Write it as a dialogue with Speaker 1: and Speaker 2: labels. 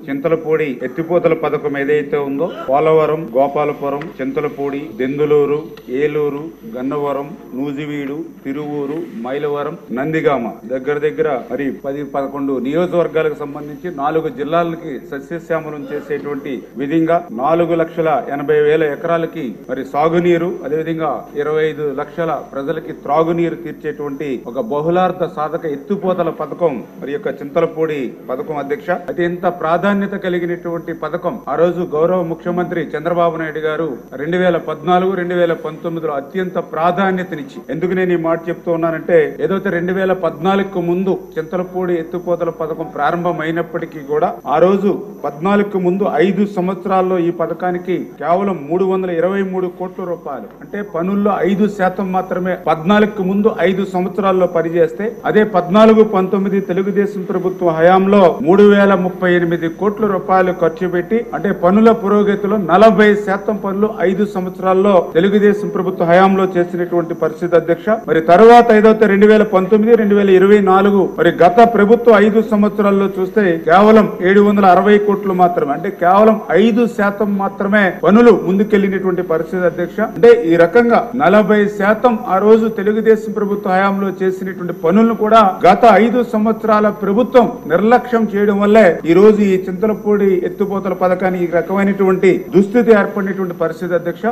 Speaker 1: చింతలపూడి ఎత్తిపోతల పథకం ఏదైతే ఉందో పోలవరం, గోపాలపురం, చింతలపూడి, దెందులూరు, ఏలూరు, గన్నవరం, నూజివీడు, తిరువూరు, మైలవరం, నందిగామ దగ్గర మరి 10-11 నియోజకవర్గాలకు సంబంధించి 4 జిల్లాలకి సస్యశ్యామలం చేసేటువంటి విధంగా 4,80,000 ఎకరాలకి మరి సాగునీరు, అదేవిధంగా 25 లక్షల ప్రజలకి త్రాగునీరు తీర్చేటువంటి ఒక బహుళార్థ సాధక ఎత్తిపోతల పథకం మరి యొక్క చింతలపూడి పథకం అధ్యక్ష. అది ఎంత ప్రాధాన్యత కలిగినటువంటి పథకం. ఆ రోజు గౌరవ ముఖ్యమంత్రి చంద్రబాబు నాయుడు గారు 2014-2019లో అత్యంత ప్రాధాన్యతనిచ్చి, ఎందుకు నేను ఈ మాట చెప్తూ ఉన్నానంటే, ఏదైతే 2014కు ముందు చింతలపూడి ఎత్తిపోతల పథకం ప్రారంభమైనప్పటికీ కూడా ఆ రోజు 14కు ముందు 5 సంవత్సరాల్లో ఈ పథకానికి కేవలం 323 కోట్ల రూపాయలు, అంటే పనుల్లో 5% మాత్రమే 14కు ముందు 5 సంవత్సరాల్లో పనిచేస్తే, అదే 14-19 తెలుగుదేశం ప్రభుత్వం హయాంలో 3,038 కోట్ల రూపాయలు ఖర్చు పెట్టి, అంటే పనుల పురోగతిలో 40% పనులు 5 సంవత్సరాల్లో తెలుగుదేశం ప్రభుత్వ హయాంలో చేసినటువంటి పరిస్థితి అధ్యక్ష. మరి తర్వాత ఏదైతే 2019-2024 మరి గత ప్రభుత్వ 5 సంవత్సరాల్లో చూస్తే కేవలం 760 కోట్లు మాత్రమే, అంటే కేవలం 5% మాత్రమే పనులు ముందుకెళ్లినటువంటి పరిస్థితి అధ్యక్ష. అంటే ఈ రకంగా 40% ఆ రోజు తెలుగుదేశం ప్రభుత్వ హయాంలో చేసినటువంటి పనులను కూడా గత 5 సంవత్సరాల ప్రభుత్వం నిర్లక్ష్యం చేయడం వల్లే ఈ రోజు ఈ చింతలపూడి ఎత్తిపోతల పథకానికి ఈ రకమైనటువంటి దుస్థితి ఏర్పడినటువంటి పరిస్థితి అధ్యక్ష.